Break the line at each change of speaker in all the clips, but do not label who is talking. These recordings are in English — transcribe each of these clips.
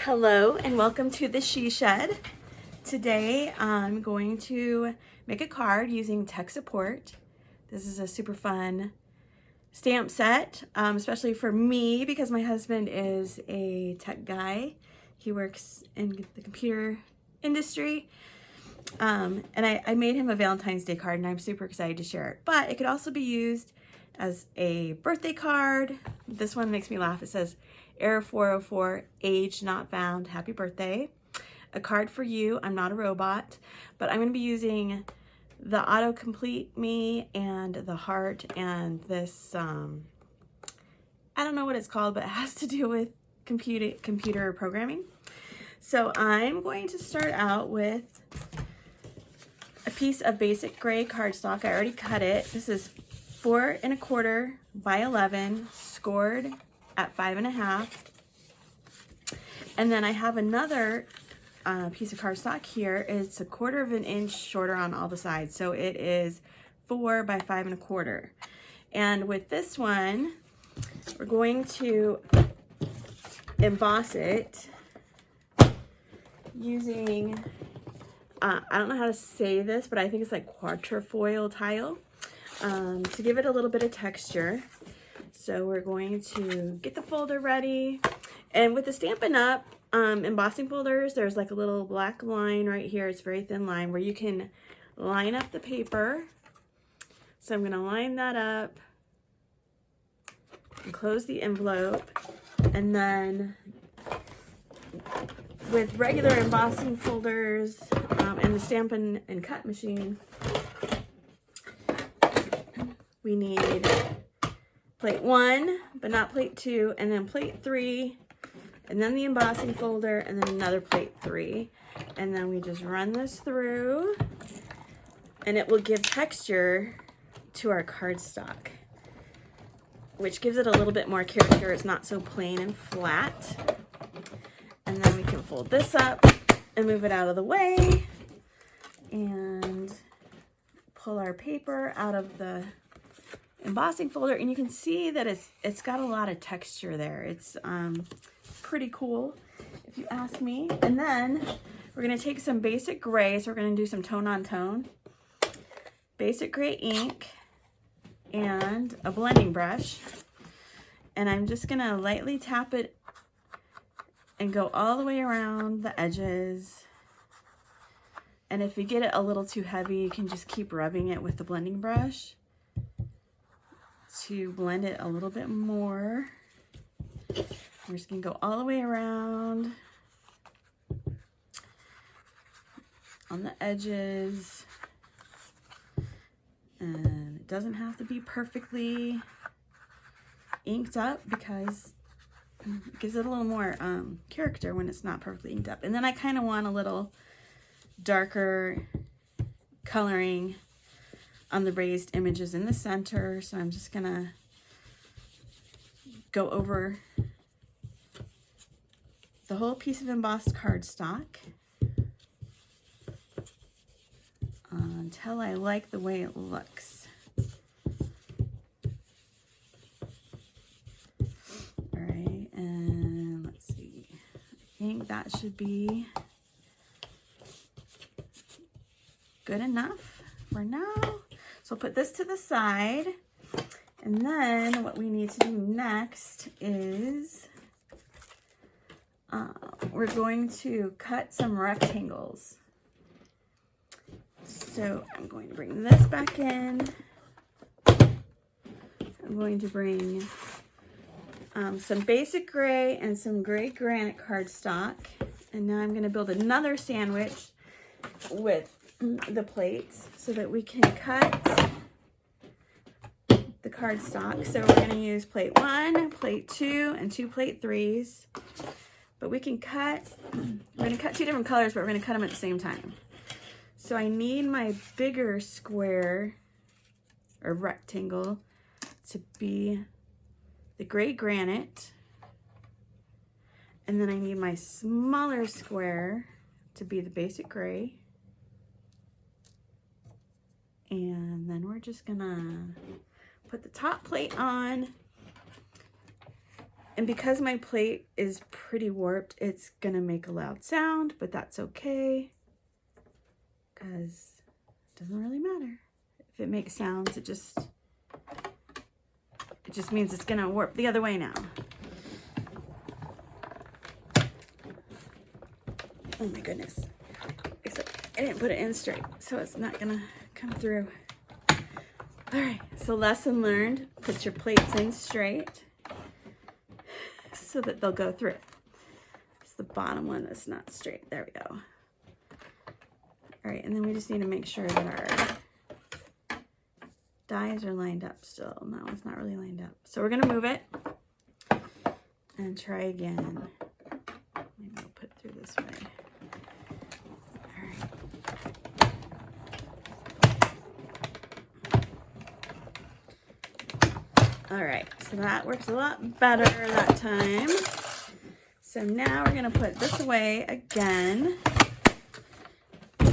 Hello and welcome to the She Shed. Today I'm going to make a card using tech support. This is a super fun stamp set, especially for me because my husband is a tech guy. He works in the computer industry. And I made him a Valentine's Day card and I'm super excited to share it. But it could also be used as a birthday card. This one makes me laugh. It says, Error 404, age not found, happy birthday. A card for you, I'm not a robot, but I'm gonna be using the autocomplete me and the heart and this, I don't know what it's called, but it has to do with computer programming. So I'm going to start out with a piece of basic gray cardstock. I already cut it. This is 4 1/4 by 11, scored at 5 1/2. And then I have another piece of cardstock here. It's 1/4 inch shorter on all the sides. So it is 4 by 5 1/4. And with this one, we're going to emboss it using, I don't know how to say this, but I think it's like Quartrefoil tile to give it a little bit of texture. So we're going to get the folder ready. And with the Stampin' Up embossing folders, there's like a little black line right here. It's a very thin line where you can line up the paper. So I'm gonna line that up and close the envelope. And then with regular embossing folders and the Stampin' and Cut machine, we need plate 1, but not plate 2, and then plate 3, and then the embossing folder, and then another plate 3. And then we just run this through, and it will give texture to our cardstock, which gives it a little bit more character. It's not so plain and flat. And then we can fold this up and move it out of the way, and pull our paper out of the embossing folder, and you can see that it's got a lot of texture there. It's pretty cool if you ask me. And then we're going to take some basic gray, so we're going to do some tone on tone, basic gray ink and a blending brush, and I'm just going to lightly tap it and go all the way around the edges. And if you get it a little too heavy, you can just keep rubbing it with the blending brush to blend it a little bit more. We're just gonna go all the way around on the edges. And it doesn't have to be perfectly inked up because it gives it a little more character when it's not perfectly inked up. And then I kind of want a little darker coloring on the raised images in the center. So I'm just gonna go over the whole piece of embossed cardstock until I like the way it looks. All right, and let's see. I think that should be good enough for now. So I'll put this to the side, and then what we need to do next is we're going to cut some rectangles. So I'm going to bring this back in. I'm going to bring some basic gray and some gray granite cardstock, and now I'm going to build another sandwich with the plates so that we can cut the cardstock. So we're going to use plate 1, plate 2, and 2 plate 3s. But we can cut, we're going to cut 2 different colors, but we're going to cut them at the same time. So I need my bigger square or rectangle to be the gray granite. And then I need my smaller square to be the basic gray. And then we're just gonna put the top plate on And because my plate is pretty warped, it's gonna make a loud sound, but that's okay, because it doesn't really matter. If it makes sounds, it just means it's gonna warp the other way now. Oh my goodness. Except I didn't put it in straight, so it's not gonna come through. All right, so lesson learned, put your plates in straight so that they'll go through. It's the bottom one that's not straight. There we go. All right, and then we just need to make sure that our dies are lined up still. That one's not really lined up. So we're gonna move it and try again. Maybe I'll put it through this way. All right, so that works a lot better that time. So now we're gonna put this away again. We're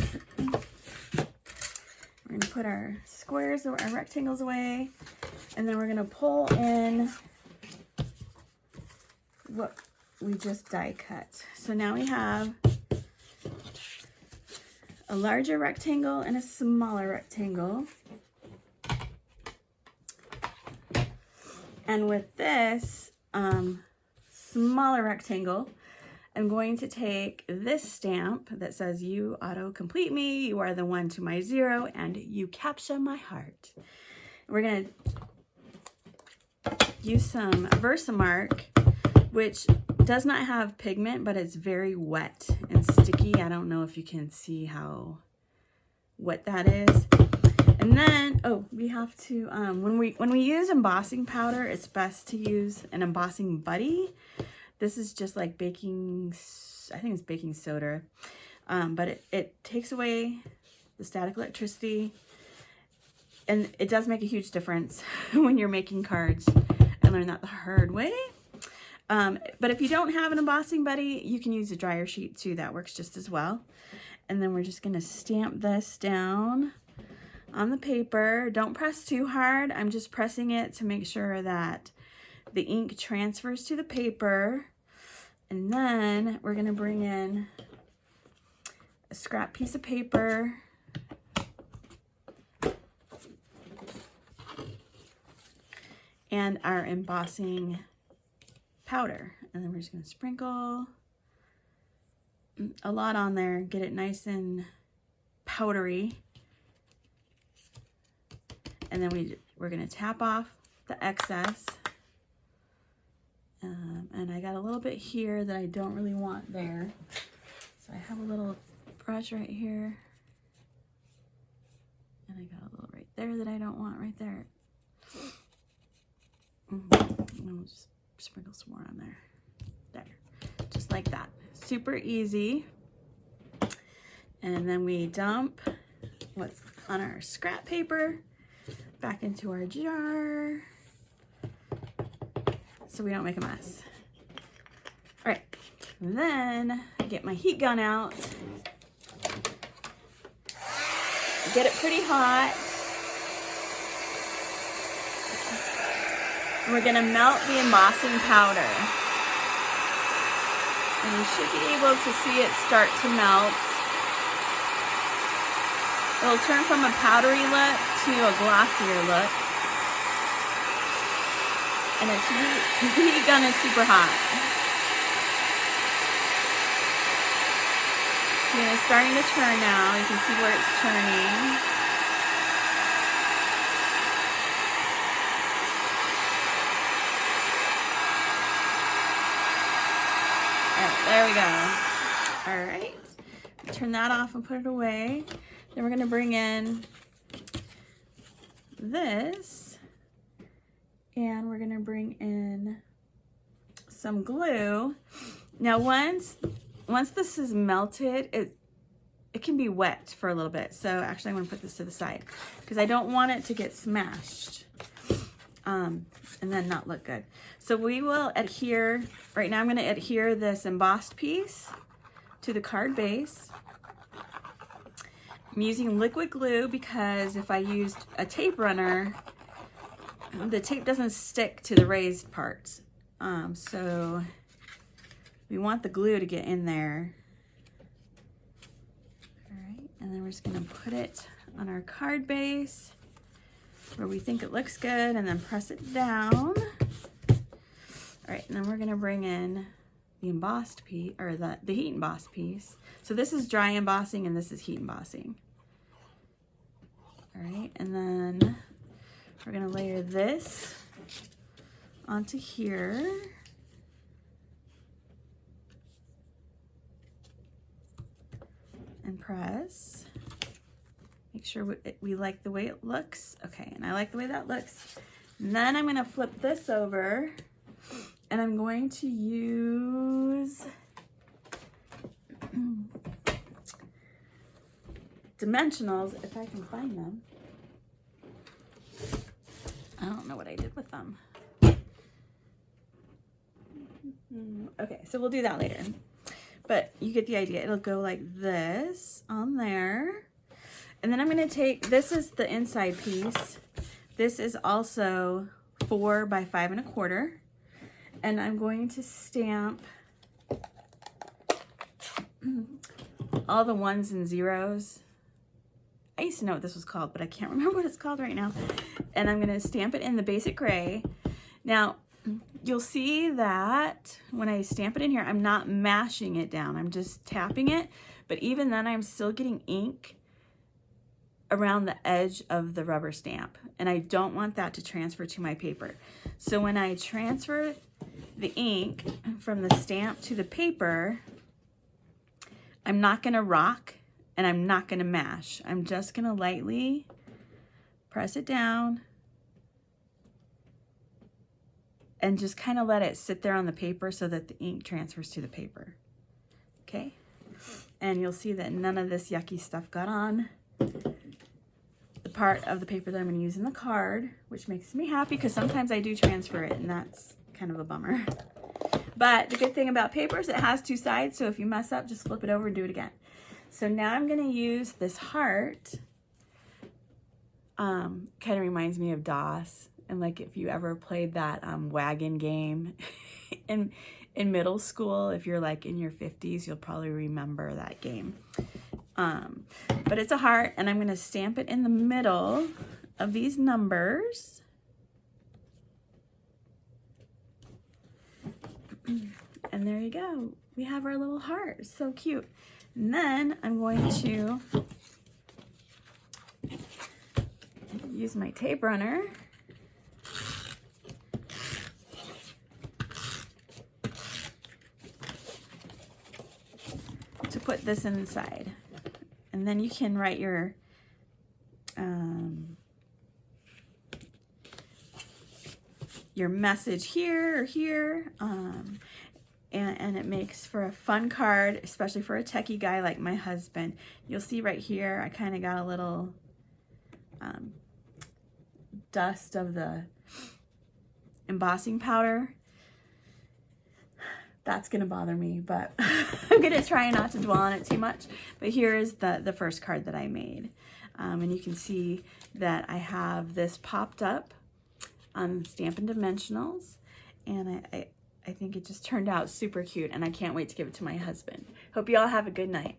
gonna put our squares or our rectangles away, and then we're gonna pull in what we just die cut. So now we have a larger rectangle and a smaller rectangle. And with this smaller rectangle, I'm going to take this stamp that says, "You auto-complete me, you are the one to my zero, and you capture my heart." We're gonna use some Versamark, which does not have pigment, but it's very wet and sticky. I don't know if you can see how wet that is. And then, oh, we have to, when we use embossing powder, it's best to use an embossing buddy. This is just like baking, I think it's baking soda, but it takes away the static electricity, and it does make a huge difference when you're making cards. I learned that the hard way. But if you don't have an embossing buddy, you can use a dryer sheet too. That works just as well. And then we're just gonna stamp this down on the paper. Don't press too hard. I'm just pressing it to make sure that the ink transfers to the paper. And then we're gonna bring in a scrap piece of paper. And our embossing powder. And then we're just gonna sprinkle a lot on there, get it nice and powdery. And then we're gonna tap off the excess. And I got a little bit here that I don't really want there. So I have a little brush right here. And I got a little right there that I don't want right there. And we'll just sprinkle some more on there. There, just like that. Super easy. And then we dump what's on our scrap paper back into our jar so we don't make a mess. All right, then I get my heat gun out, get it pretty hot. We're gonna melt the embossing powder. And you should be able to see it start to melt. It'll turn from a powdery look to a glossier look. And the heat gun is super hot. See, it's starting to turn now. You can see where it's turning. There we go. All right, turn that off and put it away. Then we're gonna bring in this, and we're gonna bring in some glue. Now, once this is melted, it can be wet for a little bit. So actually, I'm gonna put this to the side because I don't want it to get smashed and then not look good. So we will adhere, right now I'm gonna adhere this embossed piece to the card base. I'm using liquid glue because if I used a tape runner, the tape doesn't stick to the raised parts. So we want the glue to get in there. All right, and then we're just gonna put it on our card base where we think it looks good, and then press it down. All right, and then we're gonna bring in the embossed piece, or the heat embossed piece. So this is dry embossing and this is heat embossing. All right, and then we're gonna layer this onto here. And press. Make sure we like the way it looks. Okay, and I like the way that looks. And then I'm gonna flip this over and I'm going to use dimensionals, if I can find them. I don't know what I did with them. Okay, so we'll do that later. But you get the idea. It'll go like this on there. And then I'm gonna take, this is the inside piece. This is also 4 by 5 1/4. And I'm going to stamp all the 1s and 0s. I used to know what this was called, but I can't remember what it's called right now. And I'm gonna stamp it in the basic gray. Now, you'll see that when I stamp it in here, I'm not mashing it down. I'm just tapping it. But even then, I'm still getting ink around the edge of the rubber stamp. And I don't want that to transfer to my paper. So when I transfer the ink from the stamp to the paper, I'm not gonna rock and I'm not gonna mash. I'm just gonna lightly press it down and just kind of let it sit there on the paper so that the ink transfers to the paper. Okay? And you'll see that none of this yucky stuff got on the part of the paper that I'm gonna use in the card, which makes me happy because sometimes I do transfer it and that's kind of a bummer. But the good thing about paper is it has 2 sides, so if you mess up, just flip it over and do it again. So now I'm gonna use this heart. Kind of reminds me of DOS. And like if you ever played that wagon game in middle school, if you're like in your 50s, you'll probably remember that game. But it's a heart, and I'm gonna stamp it in the middle of these numbers. And there you go. We have our little heart. So cute. And then I'm going to use my tape runner to put this inside. And then you can write your message here or here. And it makes for a fun card, especially for a techie guy like my husband. You'll see right here, I kind of got a little dust of the embossing powder. That's gonna bother me, but I'm gonna try not to dwell on it too much. But here is the first card that I made. And you can see that I have this popped up on Stampin' Dimensionals. And I think it just turned out super cute, and I can't wait to give it to my husband. Hope you all have a good night.